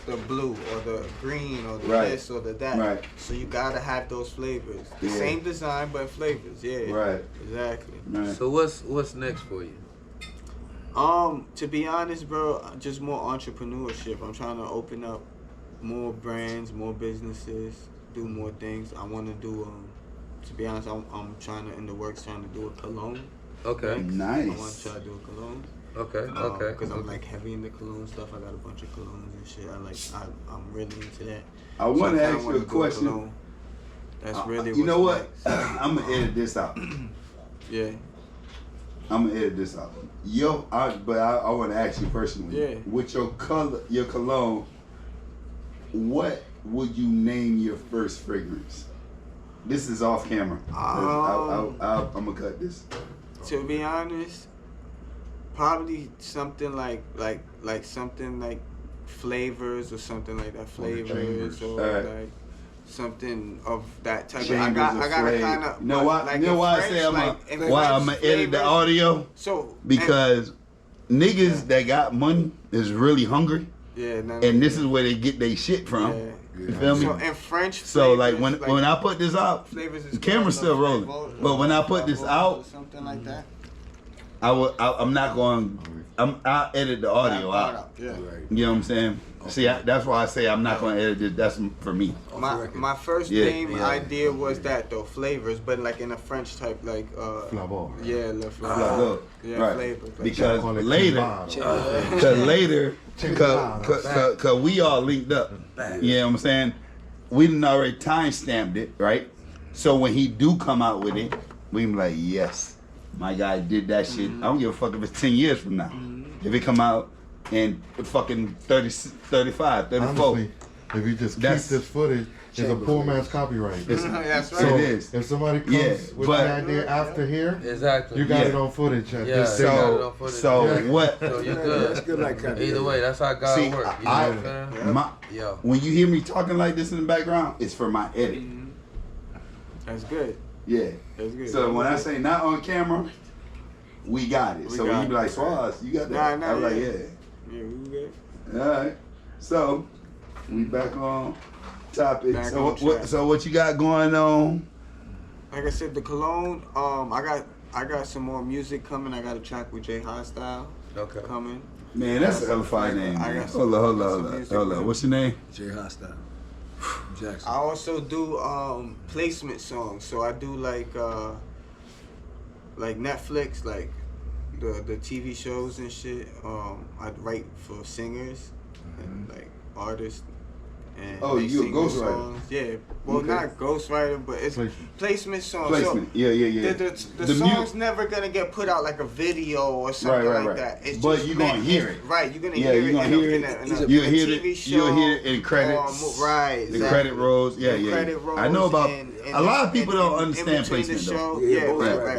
the blue or the green or the this or the that. Right. So you gotta have those flavors. The same design but flavors. Yeah. Right. Exactly. Right. So what's next for you? To be honest, bro, just more entrepreneurship. I'm trying to open up more brands, more businesses, do more things. I want to do. To be honest, I'm trying to to do a cologne. Okay. Nice. I want to try to do a cologne. Okay. Because I'm like heavy in the cologne stuff. I got a bunch of colognes and shit. I'm really into that. I want to ask you a question. That's really. You know what? I'm gonna edit this out. Yeah. I'm gonna edit this out. But I want to ask you personally. Yeah. With your cologne, what would you name your first fragrance? This is off camera. I'm gonna cut this. To be honest, probably something like something like flavors or something like that. Flavors or like something of that type. I gotta kind of. You know why? Like why I say I'm gonna edit the audio? So because niggas that got money is really hungry. Yeah. And this is where they get their shit from. Yeah. You feel me? So and French. So like when I put this out, the camera's still rolling. But when I put this out, something like that. I'm not going. I'll edit the audio out. Yeah. You know what I'm saying? See, that's why I say I'm not going to edit it. That's for me. My first name idea was that though, flavors, but like in a French type, like Flavor. Yeah, le flavor. Yeah, right. flavor. Because later, cause we all linked up. You know what I'm saying? We done already time stamped it, right? So when he do come out with it, we be like, yes, my guy did that shit. I don't give a fuck if it's 10 years from now. If it come out in fucking 30, 35, 34. Honestly, if you just keep this footage, it's a poor man's copyright. That's right. So it is. If somebody comes with the idea after here, you got it on footage. So what? So you're good. That's good like that. Either way, that's how God works. You know what I'm saying? When you hear me talking like this in the background, it's for my edit. That's good. Yeah. That's good. So when I say not on camera, we got it. So when you be like, Swaz, you got that? Nah, I was like, Yeah, we good. All right. So we back on topic. So what you got going on? Like I said, the cologne. I got some more music coming. I got a track with J Hostile. Coming. Man, that's a hella fine name. Hold on. What's your name? J Hostile. Jackson. I also do placement songs. So I do like Netflix, like the TV shows and shit. I write for singers and like artists. And you a ghostwriter? Yeah. Well, not ghostwriter, but it's placement songs. Placement. So yeah. The song's never gonna get put out like a video or something like that. It's but you're gonna hear it. Right. You're gonna hear it. You'll hear it. You'll hear it in credits. Right. The credit rolls. Yeah. I know about. A lot of people don't understand placement though.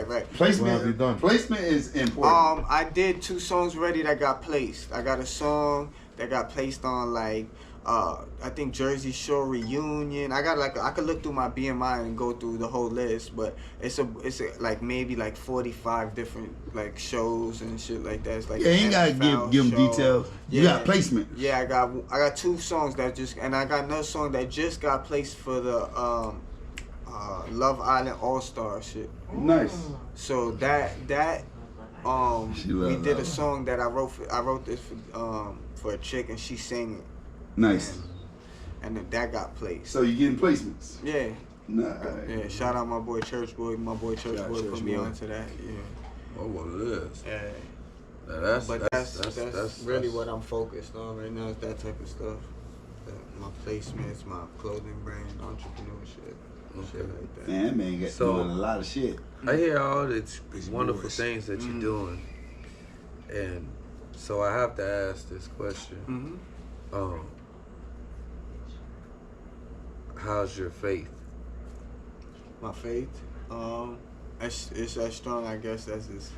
Right. Placement is important. I did 2 songs already that got placed. I got a song that got placed on like. I think Jersey Shore Reunion. I could look through my BMI and go through the whole list, but it's like maybe like 45 different like shows and shit like that. It's like you ain't gotta give them details. You got placement. Yeah, I got 2 songs that and I got another song that just got placed for the Love Island All Star shit. Nice. So that we did a song that I wrote this for a chick, and she sang it. Nice. And that got placed. So you getting placements? Yeah. Nice. Yeah. Shout out my boy Church Boy. My boy Church Boy put me onto that. Yeah. Oh, well, it is. Yeah. Now That's really what I'm focused on right now. Is that type of stuff. My placements, my clothing brand, entrepreneurship, shit like that. Man got doing a lot of shit. I hear all the wonderful things that you're doing, and so I have to ask this question. How's your faith? My faith, it's as strong, I guess, as it's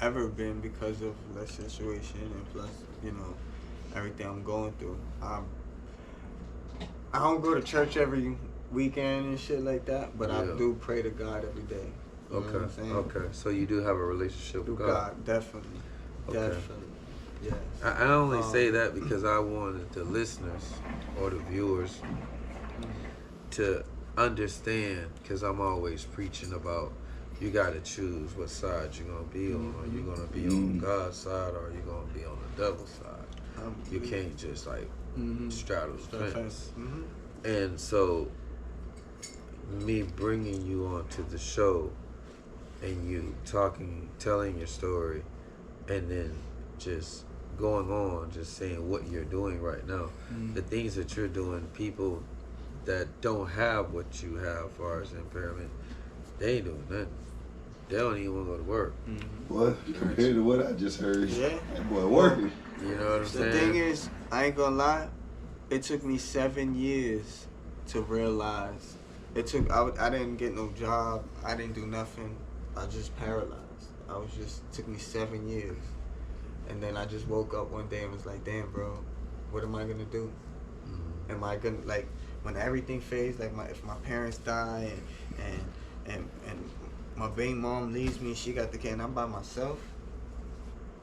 ever been because of the situation and plus, you know, everything I'm going through. I don't go to church every weekend and shit like that, but I do pray to God every day. You know what I'm saying? Okay. So you do have a relationship with God? Definitely. Okay. Definitely. Yes. I only say that because I wanted the listeners or the viewers to understand, because I'm always preaching about you got to choose what side you're going to be on. Are you going to be on God's side or are you going to be on the devil's side? You can't just like straddle the fence. And so me bringing you onto the show and you telling your story and then just going on, just saying what you're doing right now, the things that you're doing, people that don't have what you have as far as impairment, they ain't doing nothing. They don't even want to go to work. What? Compared to what I just heard, that boy working. You know what I'm saying? The thing is, I ain't gonna lie, it took me 7 years to realize. I didn't get no job, I didn't do nothing, I just paralyzed. It took me 7 years. And then I just woke up one day and was like, damn bro, what am I gonna do? Am I gonna, like, when everything fades, like if my parents die and my baby mom leaves me and she got the kid and I'm by myself,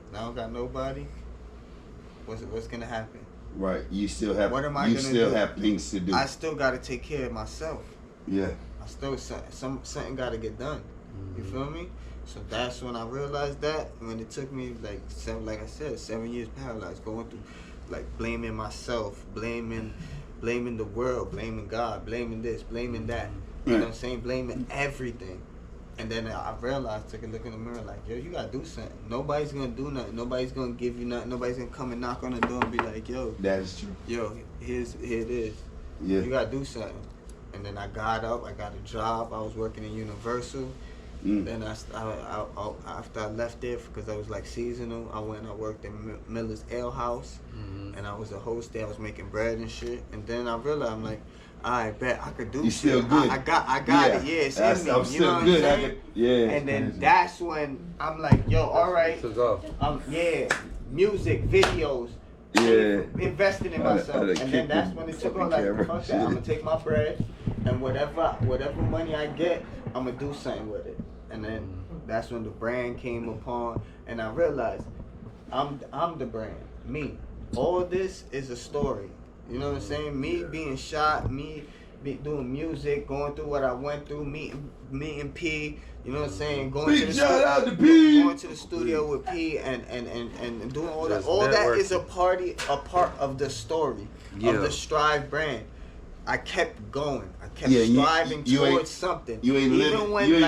and I don't got nobody, what's gonna happen? Right, you still have have things to do. I still gotta take care of myself. Yeah. I still something gotta get done. You feel me? So that's when I realized that. When it took me like 7 years paralyzed, going through like blaming myself, blaming the world, blaming God, blaming this, blaming that. You know what I'm saying? Blaming everything. And then I realized, took a look in the mirror, like, yo, you gotta do something. Nobody's gonna do nothing. Nobody's gonna give you nothing. Nobody's gonna come and knock on the door and be like, yo. That is true. Yo, here it is. Yeah. You gotta do something. And then I got up. I got a job. I was working in Universal. Then after I left there, because I was like seasonal, I went and I worked in Miller's Ale House, and I was a host there. I was making bread and shit. And then I realized, I'm like, I bet I could do you shit. Still good. I got it. Yeah, it's in me. I'm you still know what good. I'm saying? And then that's when I'm like, yo, all right. Music, videos. Yeah. Investing in myself. And then that's when it took on, like, fuck that. I'm going to take my bread, and whatever money I get, I'm going to do something with it. And then that's when the brand came upon, and I realized I'm the brand. Me. All this is a story. You know what I'm saying? Me being shot, me doing music, going through what I went through, meeting P. You know what I'm saying? Going to the studio with P and doing all that. All that is a part of the story of the Strive brand. I kept going. I kept striving towards something. Even when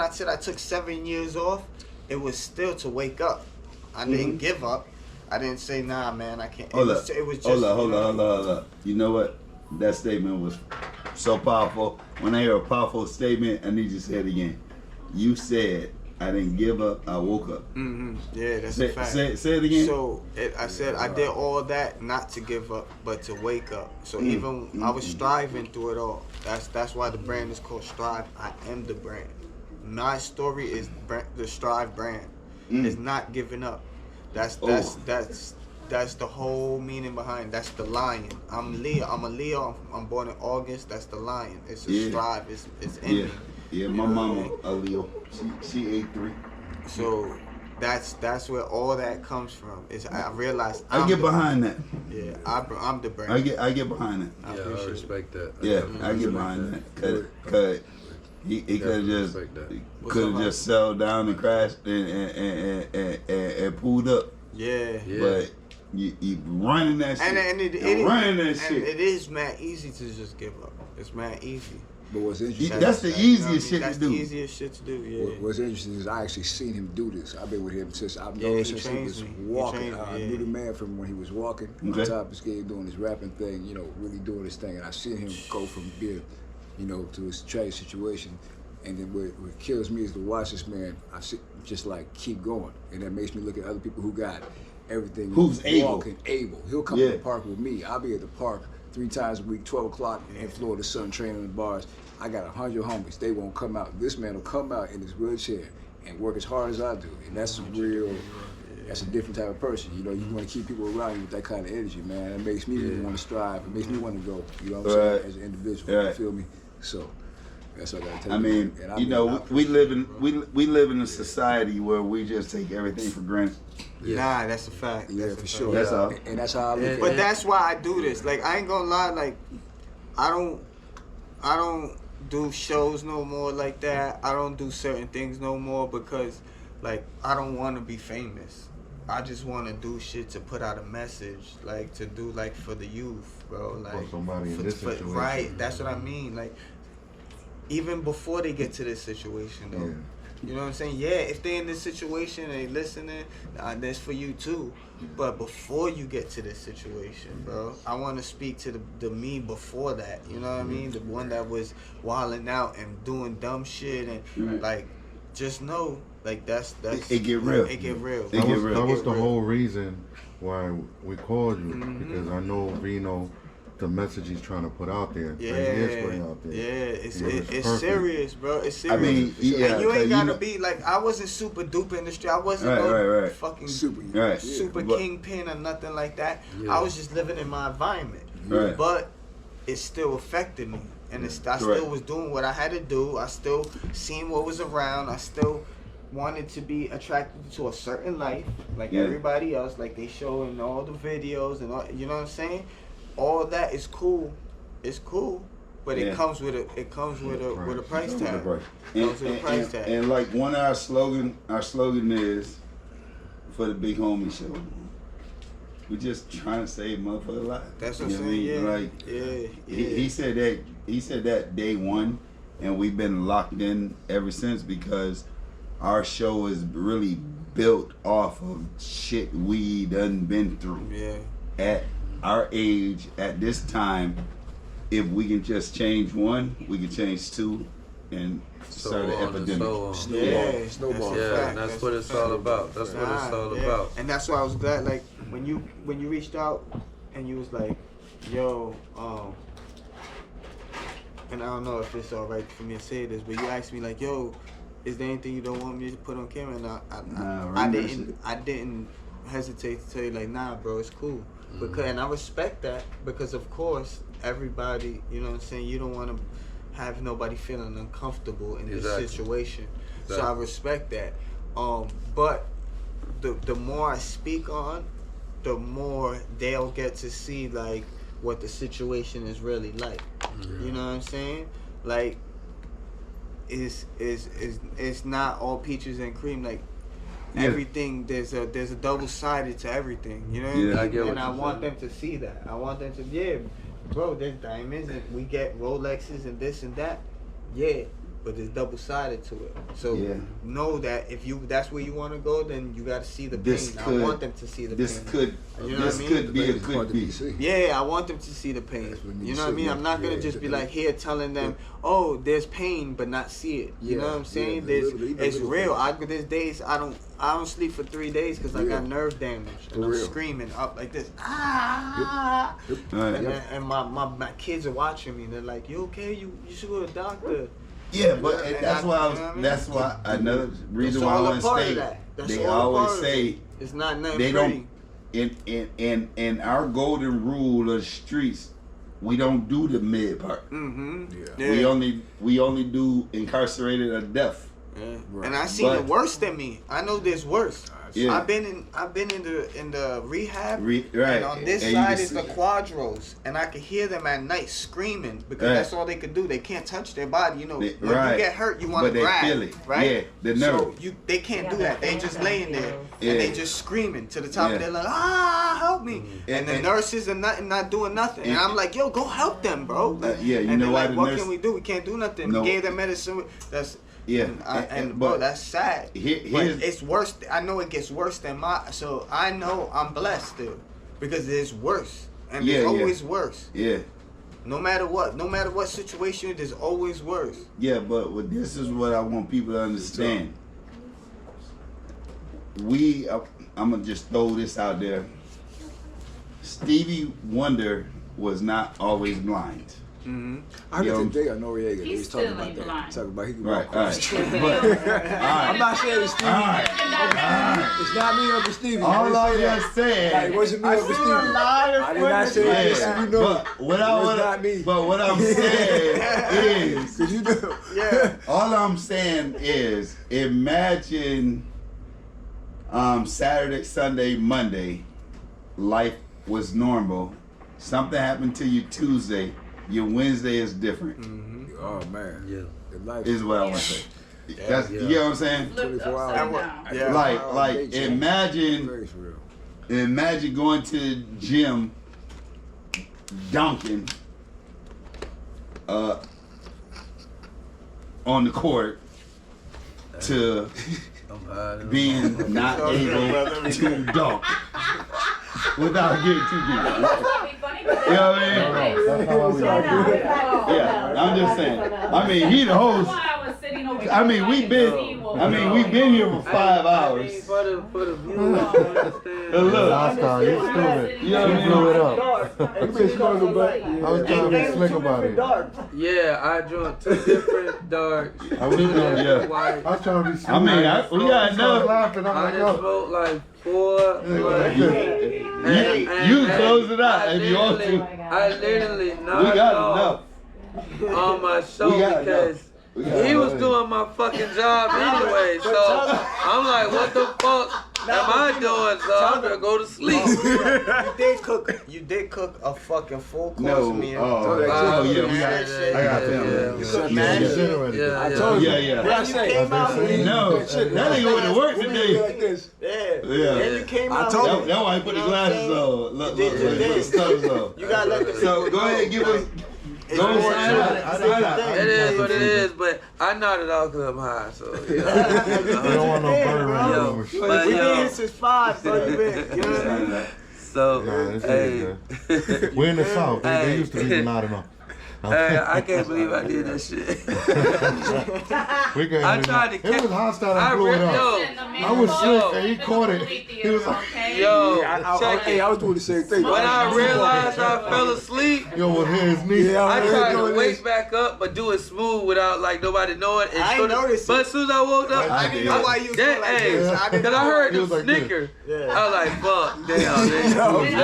I took 7 years off, it was still to wake up. I didn't give up. I didn't say, nah, man, I can't. Hold up. You know what? That statement was so powerful. When I hear a powerful statement, I need you to say it again. You said, I didn't give up, I woke up. Yeah, that's a fact. Say it again. So I said I did all that not to give up, but to wake up. So even I was striving through it all. That's why the brand is called Strive. I am the brand. My story is the Strive brand. It's not giving up. That's the whole meaning behind. That's the lion. I'm Leo. I'm a Leo. I'm born in August. That's the lion. It's a strive. It's in me. Yeah, my mama a Leo. She 8'3". So that's where all that comes from. Is I realized I get behind that. Yeah, I'm the brand. I get behind that. I respect that. I get behind that. Cause He could have just settled down and crashed and pulled up. Yeah. But you running that shit. And it is mad easy to just give up. It's mad easy. But what's interesting, that's the easiest shit to do. That's the easiest shit to do, yeah. What's interesting is I actually seen him do this. I've been with him since I've known since he was walking. I knew the man from when he was walking on top of his game, doing his rapping thing, you know, really doing his thing. And I seen him go from being, you know, to his tragic situation. And then what kills me is to watch this man, I see, just like keep going. And that makes me look at other people who got everything. Who's able. He'll come to the park with me. I'll be at the park 3 times a week, 12 o'clock in Florida sun, training in the bars. I got 100 homies. They won't come out. This man will come out in his wheelchair and work as hard as I do. And that's that's a different type of person. You know, you want to keep people around you with that kind of energy, man. It makes me really want to strive. It makes me want to go, you know what I'm saying, as an individual. You feel me? So that's what I gotta tell you. I mean, you know, we live in a society where we just take everything for granted. Nah, that's a fact. Yeah, for sure. That's all. And that's how I look at it. But that's why I do this. Like, I ain't gonna lie, like, I don't do shows no more like that. I don't do certain things no more because, like, I don't want to be famous. I just want to do shit to put out a message, like, to do, like, for the youth, bro. Like, for somebody in this situation. Right, that's what I mean. Like, even before they get to this situation, though. Yeah. You know what I'm saying? Yeah, if they in this situation and they listening, that's for you too. But before you get to this situation, bro, I want to speak to the me before that. You know what I mean? The one that was wilding out and doing dumb shit and like, just know, like that's it get real. It get real. That was the whole reason why we called you, because I know Vino, the message he's trying to put out there, that he is putting out there. Yeah, it's serious, bro. It's serious. I mean, and you ain't gotta be like, I wasn't super duper in the street. I wasn't fucking super kingpin or nothing like that. I was just living in my environment. But it still affected me. And I still was doing what I had to do. I still seen what was around. I still wanted to be attracted to a certain life, like everybody else, like they show in all the videos and all, you know what I'm saying? All that is cool. It's cool, but it comes with a price tag. And like one of our slogan is for the Big Homie Show. We're just trying to save motherfuckers' lives. That's what I'm saying. He said that day one, and we've been locked in ever since because our show is really built off of shit we done been through. At our age, at this time, if we can just change one, we can change two, and start an epidemic. Snowball. That's what it's all about. That's what it's all about. And that's why I was glad, like, when you reached out and you was like, yo, and I don't know if it's all right for me to say this, but you asked me like, yo, is there anything you don't want me to put on camera? And I didn't hesitate to tell you like, nah, bro, it's cool. And I respect that because of course everybody, you know what I'm saying, you don't want to have nobody feeling uncomfortable in this situation. So I respect that. But the more I speak on, the more they'll get to see like what the situation is really like. You know what I'm saying? Like it's not all peaches and cream. Like everything, there's a double-sided to everything. You know what I mean? And I want them to see that. I want them to bro, there's diamonds and we get Rolexes and this and that. But there's double-sided to it. So know that if that's where you want to go, then you got to see the pain. I want them to see the pain. This could be a good be. Yeah, I want them to see the pain. You know what I mean? I'm not gonna just be like here telling them, oh, there's pain, but not see it. You know what I'm saying? It's real. There's days I don't sleep for 3 days because I got nerve damage and I'm screaming up like this. And my kids are watching me. They're like, you okay? You should go to the doctor. Yeah, but that's why another reason why I want to stay. They always say it's not nothing they pretty. Don't. In our golden rule of the streets, we don't do the mid part. We only do incarcerated or death. Yeah. Right. And I seen it worse than me. I know there's worse. Yeah. I've been in the rehab, Right. and on this And you side can is the see- quadros, and I could hear them at night screaming because Right. that's all they could do. They can't touch their body, you know. They- When right. you get hurt, you want But to they grab, feel it. right? Yeah, the So nerve. they can't do that. They just laying there Yeah. and they just screaming to the top Yeah. of their lungs, help me! And the And- nurses are not doing nothing. And I'm like, yo, go help them, bro. Like, yeah, you and know they're why like, the what nurse- can we do? We can't do nothing. No. We gave them medicine. That's Yeah, and but bro, that's sad. But here's- it's worse. I know it gets worse than my. So I know I'm blessed still, because it's worse, and Yeah, it's yeah. always worse. Yeah. No matter what situation, there's always worse. Yeah, but this is what I want people to understand. I'm gonna just throw this out there. Stevie Wonder was not always blind. Mm-hmm. I heard Yo. that today on Noriega. He He was talking still about ain't that. blind. Talking about he can Right, walk across the right. street. But I'm not saying it's Stevie. It's not me over Stevie. all I didn't say that. just said. Like, it wasn't me over Stevie. I did not say that. Just so you know. But what not me. But what I'm saying is, Cause you know. Yeah. all I'm saying is, imagine Saturday, Sunday, Monday, life was normal. Something happened to you Tuesday. Your Wednesday is different. Oh man. Yeah. The life. Is what I want to say. That's, yeah. You know what I'm saying? Flipped 24 hours. upside down. Yeah. Like imagine Very for real. Imagine going to the gym, dunking, on the court, to being not able to dunk without getting too deep. You know what I mean? That's how we do. Yeah, I'm just saying. I mean, he the host. I mean, we've been here for 5 hours. For the viewers to understand. Look, Hostile, you stupid. You know what I You mean? blew it up. I was trying to be slick about it. Yeah, I drunk 2 different darks. I was two trying different yeah. whites. I was trying to be slick. I mean, we got enough. laughing. I'm I like, just yo. smoked like 4. You can close it out if you want to. I literally We knocked got off enough. on my show We got because he was doing my fucking job anyway. So I'm like, what the fuck am I doing? So I'm gonna go to sleep. You did cook a fucking full course No. meal. Oh, yeah. We got. I got them. You could Yeah, imagine. Yeah, I told you. Yeah, yeah. Then you came out. No, that nigga went to work today. Like this. Yeah. Yeah. Then you came I out. told That, that's why he put the glasses on. Look, You did your put the thing. studs on. You gotta let the So people go ahead and give us. It's Go more ahead. to It is what it is, but I nodded off because I'm high, so you know. You don't want no bird around Yo, with shit. but We been yo, here since 5, so you been. You know what I mean? so Nah, this hey, is We're in the South. They Hey. used to be nodding off. hey, I can't believe I did that shit. We can I tried to It catch. was hostile I and blew it ripped, up. yo, I was Yo. sick and he caught it. He was like, yo, check Hey, it. I was doing the same thing. When I realized I fell asleep, yo, with his knee. Yeah, I was tried doing to wake this. back up, but do it smooth without like nobody knowing. And I ain't noticed But it. as soon as I woke up, I didn't know why you was doing like this. I didn't Cause I heard He the was like this. snicker. Yeah. I was like, fuck, damn, they caught me.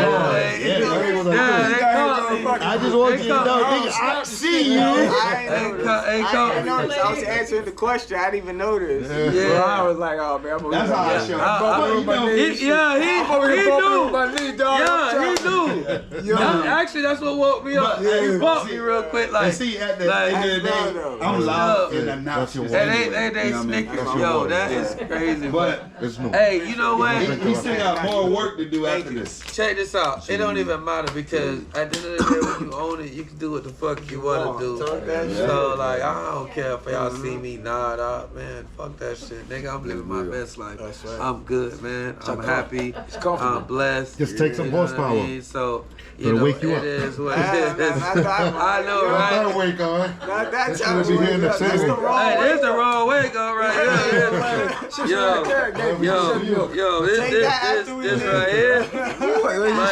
I just want you to know, nigga, I see you. I didn't notice. I was answering the question. I didn't even notice. Well, I was like, oh man, I'm That's how I show. But you know, He knew. my knee, dog. Yeah, he knew. Actually, that's what woke me up. But, He bumped me real quick, and like. see, at the like, end of the day, I'm loud and obnoxious. And anyway, they you know what I mean? Snickers, That's your yo, boy. that is crazy. But It's new. Hey, you know what? he still got more work to do after this. Check this out. It don't even matter because at the end of the day, when you own it, you can do what the fuck you want to do. So like, I don't care if y'all see me nod out, man. Fuck that shit, nigga. I'm living my best life. I'm good, man. I'm happy. I'm blessed. Just take some You know what I horsepower. mean? So you It'll know, wake you it up. is what it is. I know, That right? wake on. Not that It's time. gonna be here in the That's the table. wrong Hey, way. this the wrong way go right here. Yo, this Take that after we right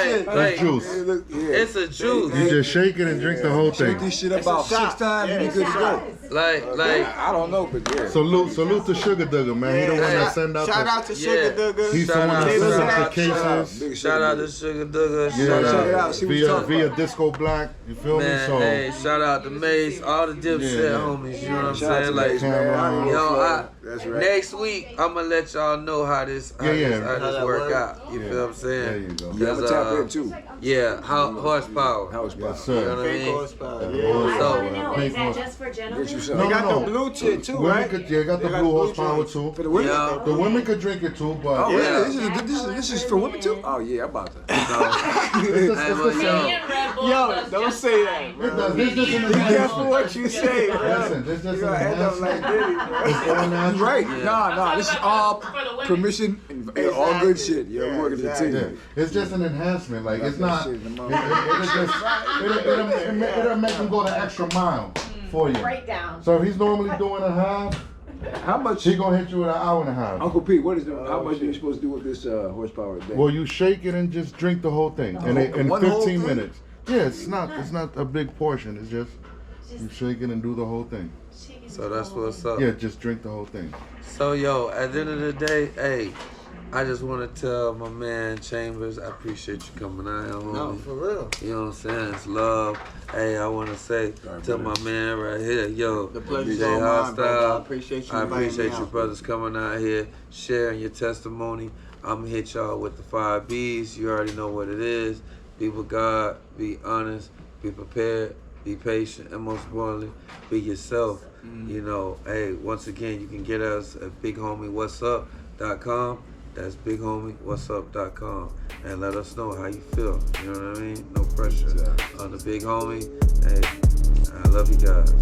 here. Like, Juice. it's a juice. You just shake it and drink the whole Shake thing. this shit about 6 times and you're good to go. Like, I don't know, but yeah. Salute to Sugar Dugger, man. He the one that send out Shout out to Sugar Dugger. He's the one that sends out the cases. Shout out to Sugar Dugger. Yeah, via Disco Black. You feel me? So Hey, shout out to Mace, all the Dipset homies. You know what I'm saying? Like, That's right. next week I'ma let y'all know how this work out. You feel what I'm saying? there you go. Yeah, I'm gonna tap in too. Yeah, horsepower. Yes, You know sir. what I mean? I want to know, is that just for gentlemen? They got the blue shit too, Women right? could, got the blue horsepower too. For the women? Yeah. The women could drink it too, but Oh, yeah. This is for women too? Oh, yeah, I'm about to. Hey, well, Yo, don't say that, bro. This just an Be careful what you say, bro. Listen, this just You're an gonna end up like enhancement. Diddy, It's all natural. bro. Right. Nah, this is all permission and all good shit. Yo, we're working the team. Yeah, it's just an enhancement. Like it's not. Shit in the It'll make him go the extra mile for you. Breakdown. So if he's normally doing a half, How much? he gonna hit you with an hour and a half. Uncle Pete, how much are you supposed to do with this horsepower a day? Well, you shake it and just drink the whole thing in One whole 15 thing? minutes. Yeah, it's not a big portion. It's just you shake it and do the whole thing. So that's what's up. Yeah, just drink the whole thing. So yo, at the end of the day, hey, I just want to tell my man Chambers, I appreciate you coming out here, homie. No, for real. You know what I'm saying? It's love. Hey, I want to say to my man right here, yo, The pleasure's J all mine, brother. I Hostile. appreciate you I inviting appreciate me you out. brothers coming out here, sharing your testimony. I'm going to hit y'all with the 5 B's. You already know what it is. Be with God, be honest, be prepared, be patient, and most importantly, be yourself. You know, hey, once again, you can get us at bighomiewhatsup.com. That's bighomiewhatsup.com. And let us know how you feel. You know what I mean? No pressure on the big homie. Hey, I love you guys.